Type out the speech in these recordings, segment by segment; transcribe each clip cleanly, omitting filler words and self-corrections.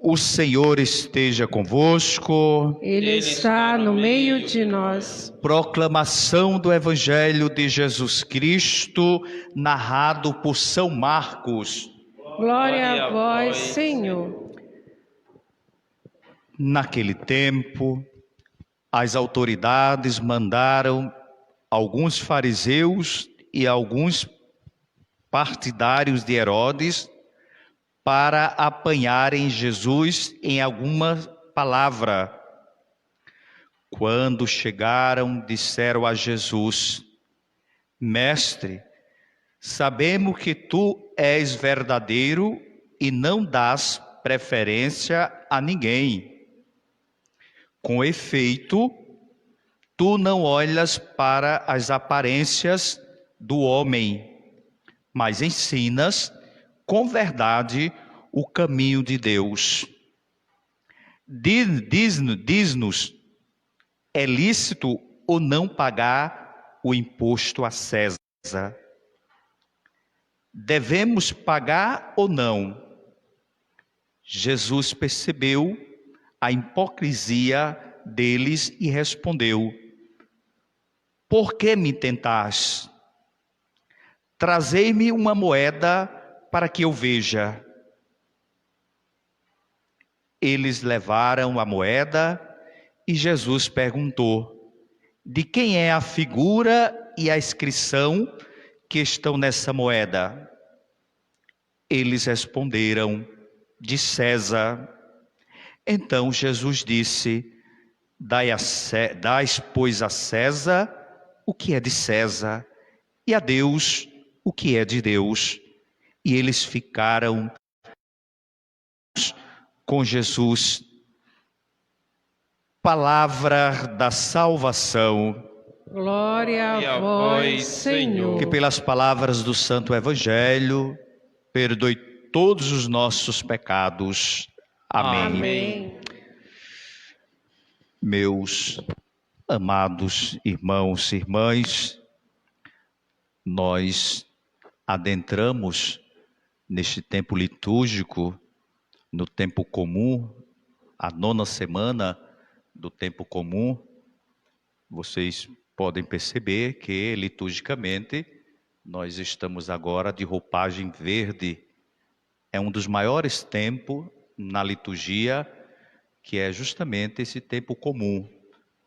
O Senhor esteja convosco. Ele está no meio de nós. Proclamação do Evangelho de Jesus Cristo, narrado por São Marcos. Glória a vós, Senhor. Naquele tempo, as autoridades mandaram alguns fariseus e alguns partidários de Herodes para apanharem Jesus em alguma palavra. Quando chegaram, disseram a Jesus: Mestre, sabemos que tu és verdadeiro e não dás preferência a ninguém. Com efeito, tu não olhas para as aparências do homem, mas ensinas com verdade o caminho de Deus. Diz-nos, é lícito ou não pagar o imposto a César? Devemos pagar ou não? Jesus percebeu a hipocrisia deles e respondeu: Por que me tentais? Trazei-me uma moeda para que eu veja. Eles levaram a moeda e Jesus perguntou: De quem é a figura e a inscrição que estão nessa moeda? Eles responderam: De César. Então Jesus disse: Dais, pois, a César o que é de César, e a Deus o que é de Deus. E eles ficaram com Jesus. Palavra da salvação. Glória a vós, Senhor. Que pelas palavras do Santo Evangelho perdoe todos os nossos pecados. Amém. Amém. Meus amados irmãos e irmãs, nós adentramos neste tempo litúrgico, no tempo comum, a 9ª semana do tempo comum. Vocês podem perceber que liturgicamente nós estamos agora de roupagem verde. É um dos maiores tempos na liturgia, que é justamente esse tempo comum.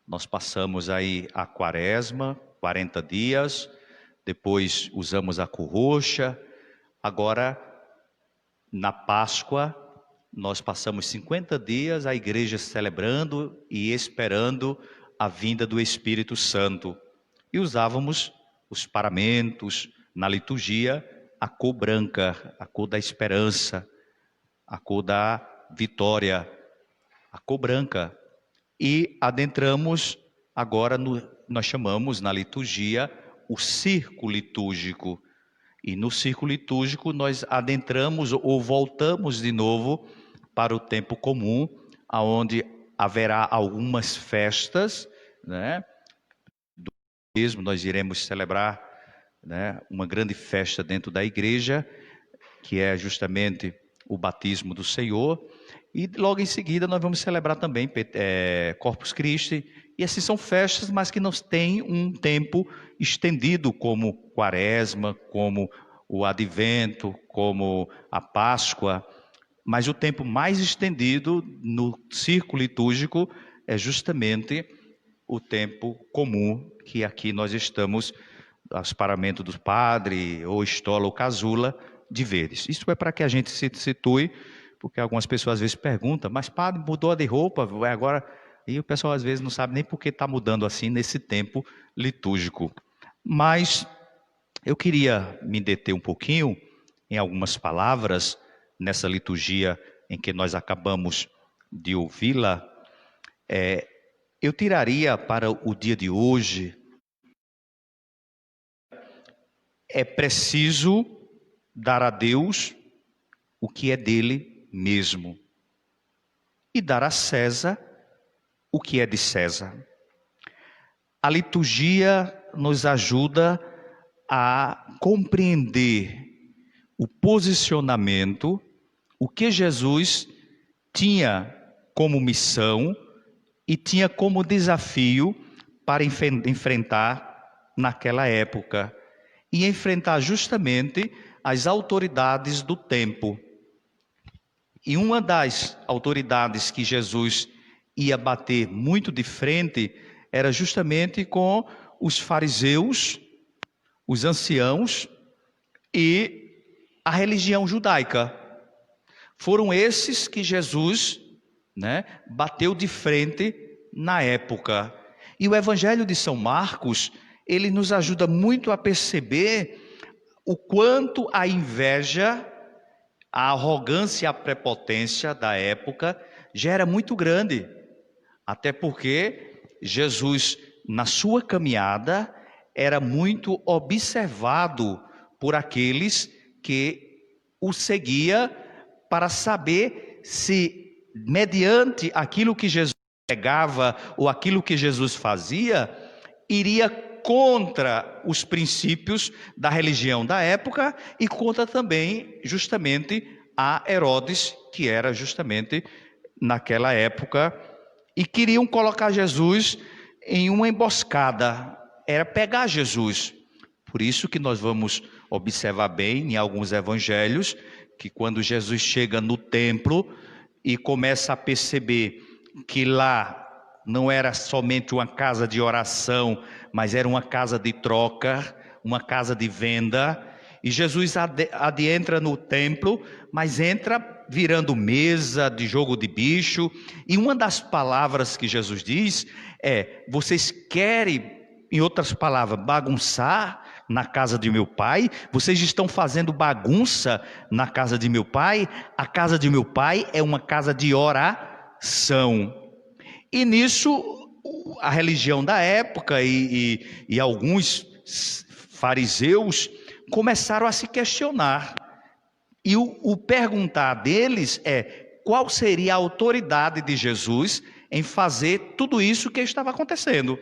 Nós passamos aí a quaresma, 40 dias, depois usamos a cor roxa, agora na Páscoa nós passamos 50 dias a igreja celebrando e esperando a vinda do Espírito Santo. E usávamos os paramentos na liturgia, a cor branca, a cor da esperança, a cor da vitória, a cor branca. E adentramos agora, nós chamamos na liturgia o círculo litúrgico. E no círculo litúrgico nós adentramos ou voltamos de novo para o tempo comum, aonde haverá algumas festas, né? Mesmo nós iremos celebrar, né, uma grande festa dentro da igreja, que é justamente o batismo do Senhor, e logo em seguida nós vamos celebrar também Corpus Christi, e essas são festas, mas que não têm um tempo estendido como Quaresma, como o Advento, como a Páscoa, mas o tempo mais estendido no círculo litúrgico é justamente o tempo comum, que aqui nós estamos, os paramentos do padre, ou estola ou casula, de verdes. Isso é para que a gente se situe, porque algumas pessoas às vezes perguntam, mas padre, mudou de roupa, vai agora... E o pessoal às vezes não sabe nem por que está mudando assim nesse tempo litúrgico. Mas eu queria me deter um pouquinho em algumas palavras nessa liturgia em que nós acabamos de ouvi-la. Eu tiraria para o dia de hoje: é preciso dar a Deus o que é dele mesmo e dar a César o que é de César. A liturgia nos ajuda a compreender o posicionamento, o que Jesus tinha como missão e tinha como desafio para enfrentar naquela época, e enfrentar justamente as autoridades do tempo. E uma das autoridades que Jesus ia bater muito de frente era justamente com os fariseus, os anciãos e a religião judaica. Foram esses que Jesus, bateu de frente na época. E o Evangelho de São Marcos, ele nos ajuda muito a perceber o quanto a inveja, a arrogância, a prepotência da época já era muito grande. Até porque Jesus, na sua caminhada, era muito observado por aqueles que o seguia para saber se, mediante aquilo que Jesus pregava ou aquilo que Jesus fazia, iria contra os princípios da religião da época e contra também, justamente, a Herodes, que era justamente naquela época, e queriam colocar Jesus em uma emboscada, era pegar Jesus. Por isso que nós vamos observar bem em alguns evangelhos, que quando Jesus chega no templo e começa a perceber que lá não era somente uma casa de oração, mas era uma casa de troca, uma casa de venda, e Jesus adentra no templo, mas entra virando mesa de jogo de bicho, e uma das palavras que Jesus diz é: vocês querem, em outras palavras, bagunçar na casa de meu pai? Vocês estão fazendo bagunça na casa de meu pai? A casa de meu pai é uma casa de oração. E nisso, a religião da época e alguns fariseus começaram a se questionar. E o perguntar deles é: qual seria a autoridade de Jesus em fazer tudo isso que estava acontecendo?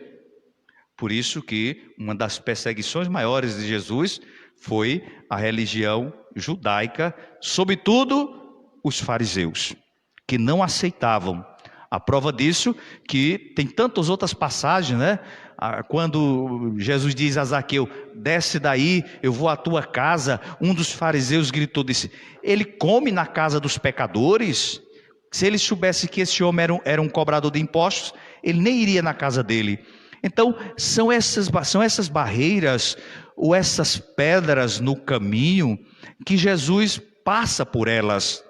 Por isso que uma das perseguições maiores de Jesus foi a religião judaica, sobretudo os fariseus, que não aceitavam. A prova disso que tem tantas outras passagens, quando Jesus diz a Zaqueu: desce daí, eu vou à tua casa. Um dos fariseus gritou, disse: ele come na casa dos pecadores? Se ele soubesse que esse homem era um cobrador de impostos, ele nem iria na casa dele. Então, são essas barreiras ou essas pedras no caminho que Jesus passa por elas,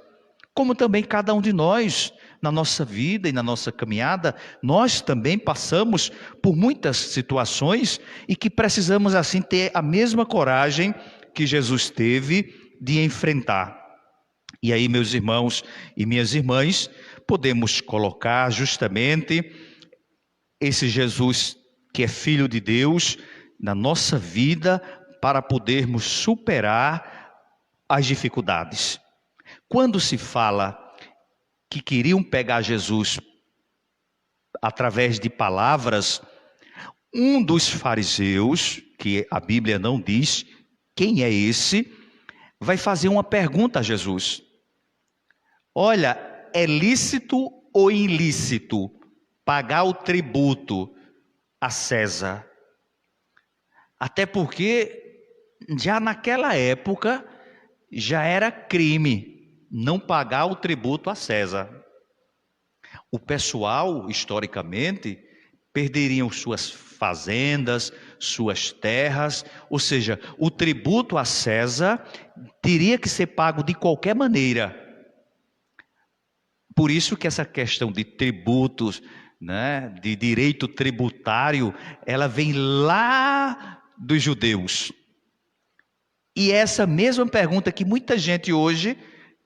como também cada um de nós, na nossa vida e na nossa caminhada, nós também passamos por muitas situações e que precisamos assim ter a mesma coragem que Jesus teve de enfrentar. E aí, meus irmãos e minhas irmãs, podemos colocar justamente esse Jesus que é Filho de Deus na nossa vida para podermos superar as dificuldades. Quando se fala que queriam pegar Jesus através de palavras, um dos fariseus, que a Bíblia não diz quem é esse, vai fazer uma pergunta a Jesus: olha, é lícito ou ilícito pagar o tributo a César? Até porque já naquela época já era crime não pagar o tributo a César. O pessoal, historicamente, perderiam suas fazendas, suas terras, ou seja, o tributo a César teria que ser pago de qualquer maneira. Por isso que essa questão de tributos, de direito tributário, ela vem lá dos judeus. E essa mesma pergunta que muita gente hoje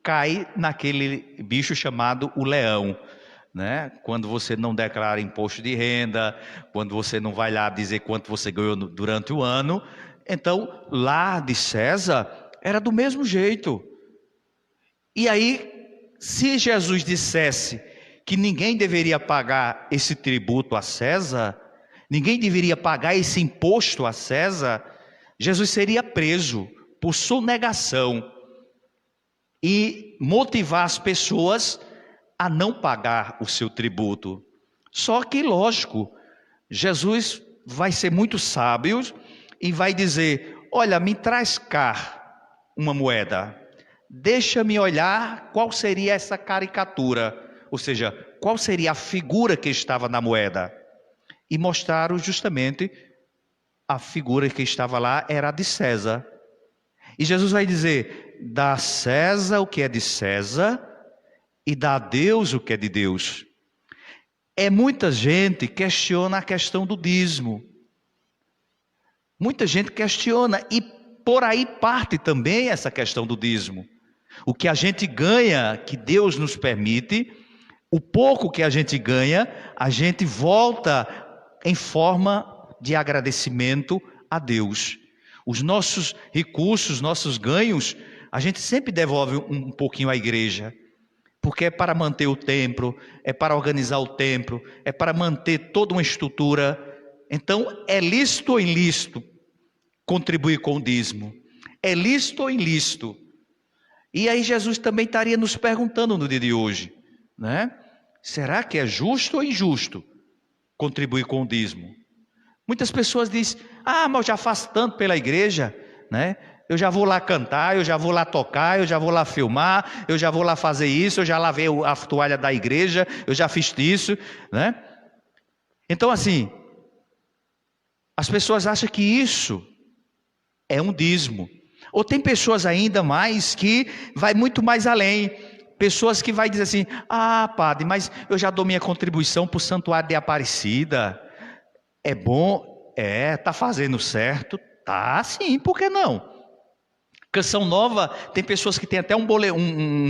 cai naquele bicho chamado o leão, Quando você não declara imposto de renda, quando você não vai lá dizer quanto você ganhou durante o ano. Então, lá de César, era do mesmo jeito. E aí, se Jesus dissesse que ninguém deveria pagar esse tributo a César, ninguém deveria pagar esse imposto a César, Jesus seria preso por sonegação e motivar as pessoas a não pagar o seu tributo. Só que, lógico, Jesus vai ser muito sábio e vai dizer: olha, me traz cá uma moeda, deixa-me olhar qual seria essa caricatura, ou seja, qual seria a figura que estava na moeda. E mostraram justamente a figura que estava lá era a de César. E Jesus vai dizer: dá a César o que é de César e dá a Deus o que é de Deus. Muita gente questiona a questão do dízimo. Muita gente questiona, e por aí parte também essa questão do dízimo. O que a gente ganha, que Deus nos permite, o pouco que a gente ganha, a gente volta em forma de agradecimento a Deus. Os nossos recursos, nossos ganhos, a gente sempre devolve um pouquinho à igreja. Porque é para manter o templo, é para organizar o templo, é para manter toda uma estrutura. Então, é lícito ou ilícito contribuir com o dízimo? É lícito ou ilícito? E aí Jesus também estaria nos perguntando no dia de hoje, né? Será que é justo ou injusto contribuir com o dízimo? Muitas pessoas dizem: mas eu já faço tanto pela igreja, né? Eu já vou lá cantar, eu já vou lá tocar, eu já vou lá filmar, eu já vou lá fazer isso, eu já lavei a toalha da igreja, eu já fiz isso, né? Então, assim, as pessoas acham que isso é um dízimo. Ou tem pessoas ainda mais que vai muito mais além. Pessoas que vai dizer assim: padre, mas eu já dou minha contribuição para o Santuário de Aparecida. É bom? Tá fazendo certo? Tá, sim, por que não? Canção Nova, tem pessoas que têm até um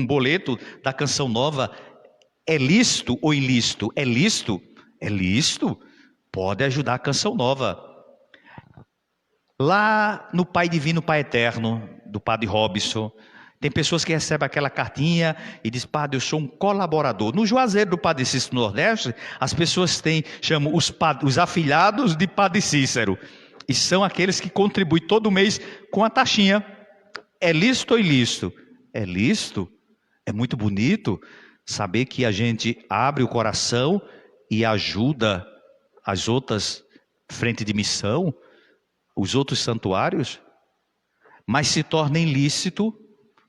boleto da Canção Nova. É lícito ou ilícito? É lícito? É lícito. Pode ajudar a Canção Nova. Lá no Pai Divino, Pai Eterno, do Padre Robson, tem pessoas que recebem aquela cartinha e dizem: padre, eu sou um colaborador. No Juazeiro do Padre Cícero Nordeste, as pessoas chamam os afilhados de Padre Cícero. E são aqueles que contribuem todo mês com a taxinha. É lícito ou ilícito? É lícito. É muito bonito saber que a gente abre o coração e ajuda as outras frentes de missão, os outros santuários, mas se torna ilícito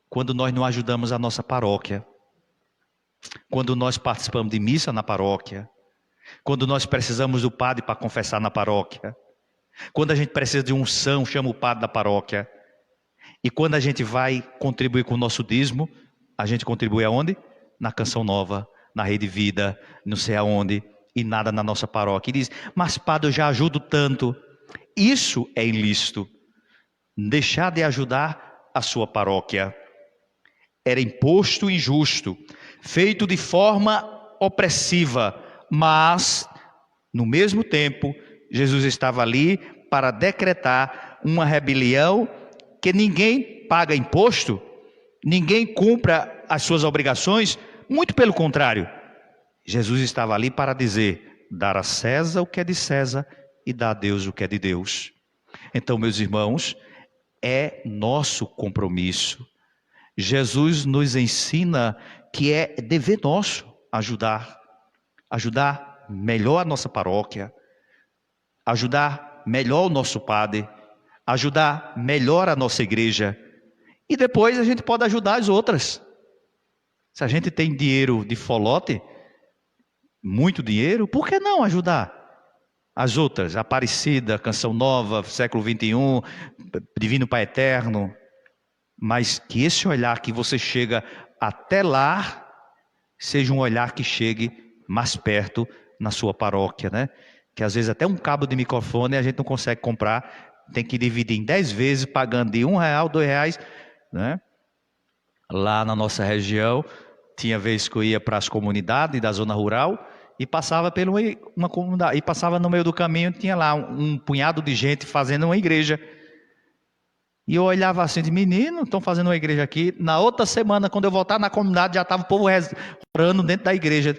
quando nós não ajudamos a nossa paróquia, quando nós participamos de missa na paróquia, quando nós precisamos do padre para confessar na paróquia, quando a gente precisa de unção, chama o padre da paróquia. E quando a gente vai contribuir com o nosso dízimo, a gente contribui aonde? Na Canção Nova, na Rede Vida, não sei aonde, e nada na nossa paróquia. E diz: mas padre, eu já ajudo tanto. Isso é ilícito. Deixar de ajudar a sua paróquia. Era imposto injusto, feito de forma opressiva, mas, no mesmo tempo, Jesus estava ali para decretar uma rebelião, que ninguém paga imposto, ninguém cumpra as suas obrigações, muito pelo contrário. Jesus estava ali para dizer: dar a César o que é de César e dar a Deus o que é de Deus. Então, meus irmãos, é nosso compromisso. Jesus nos ensina que é dever nosso ajudar melhor a nossa paróquia, ajudar melhor o nosso padre, ajudar melhor a nossa igreja, e depois a gente pode ajudar as outras. Se a gente tem dinheiro de folote, muito dinheiro, por que não ajudar as outras? Aparecida, Canção Nova, século 21, Divino Pai Eterno. Mas que esse olhar que você chega até lá, seja um olhar que chegue mais perto na sua paróquia, né? Que às vezes até um cabo de microfone a gente não consegue comprar, tem que dividir em 10 vezes, pagando de R$1, R$2, né? Lá na nossa região, tinha vez que eu ia para as comunidades da zona rural e passava por uma comunidade, e passava no meio do caminho, tinha lá um punhado de gente fazendo uma igreja. E eu olhava assim, de menino, estão fazendo uma igreja aqui. Na outra semana, quando eu voltar na comunidade, já estava o povo orando dentro da igreja.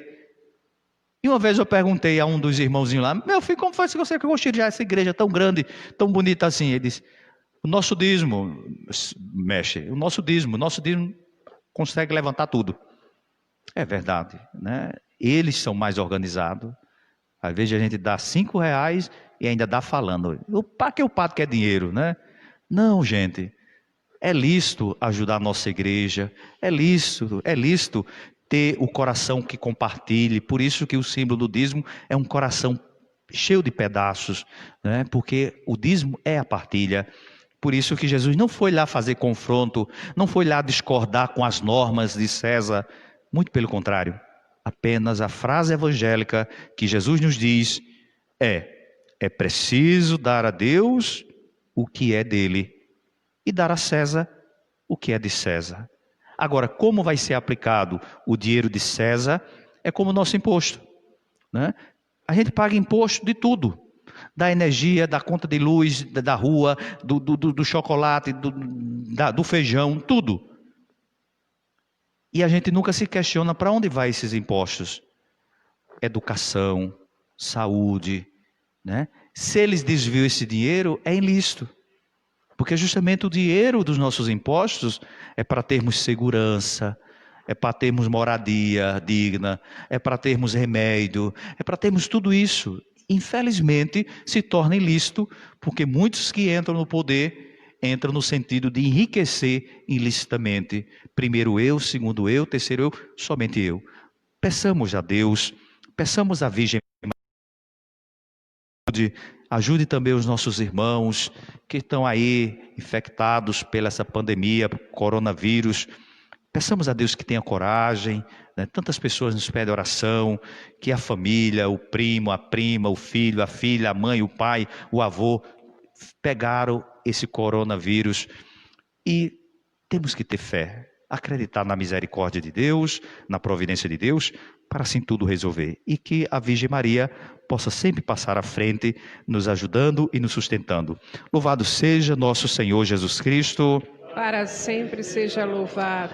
E uma vez eu perguntei a um dos irmãozinhos lá: meu filho, como foi que você gostou de essa igreja tão grande, tão bonita assim? Ele disse: o nosso dízimo, mexe, o nosso dízimo consegue levantar tudo. É verdade, né? Eles são mais organizados. Às vezes a gente dá R$ 5 e ainda dá falando. Para que o padre quer dinheiro, né? Não, gente. É lícito ajudar a nossa igreja. É lícito ter o coração que compartilhe. Por isso que o símbolo do dízimo é um coração cheio de pedaços, né? Porque o dízimo é a partilha. Por isso que Jesus não foi lá fazer confronto, não foi lá discordar com as normas de César. Muito pelo contrário. Apenas a frase evangélica que Jesus nos diz é preciso dar a Deus o que é dele e dar a César o que é de César. Agora, como vai ser aplicado o dinheiro de César é como o nosso imposto, né? A gente paga imposto de tudo. Da energia, da conta de luz, da rua, do chocolate, do feijão, tudo. E a gente nunca se questiona para onde vai esses impostos. Educação, saúde, né? Se eles desviam esse dinheiro, é ilícito. Porque justamente o dinheiro dos nossos impostos é para termos segurança, é para termos moradia digna, é para termos remédio, é para termos tudo isso. Infelizmente, se torna ilícito, porque muitos que entram no poder entram no sentido de enriquecer ilicitamente. Primeiro eu, segundo eu, terceiro eu, somente eu. Peçamos a Deus, peçamos à Virgem Maria, ajude também os nossos irmãos que estão aí infectados pela essa pandemia, coronavírus. Peçamos a Deus que tenha coragem, né? Tantas pessoas nos pedem oração, que a família, o primo, a prima, o filho, a filha, a mãe, o pai, o avô, pegaram esse coronavírus e temos que ter fé, acreditar na misericórdia de Deus, na providência de Deus, para assim tudo resolver. E que a Virgem Maria possa sempre passar à frente, nos ajudando e nos sustentando. Louvado seja nosso Senhor Jesus Cristo. Para sempre seja louvado.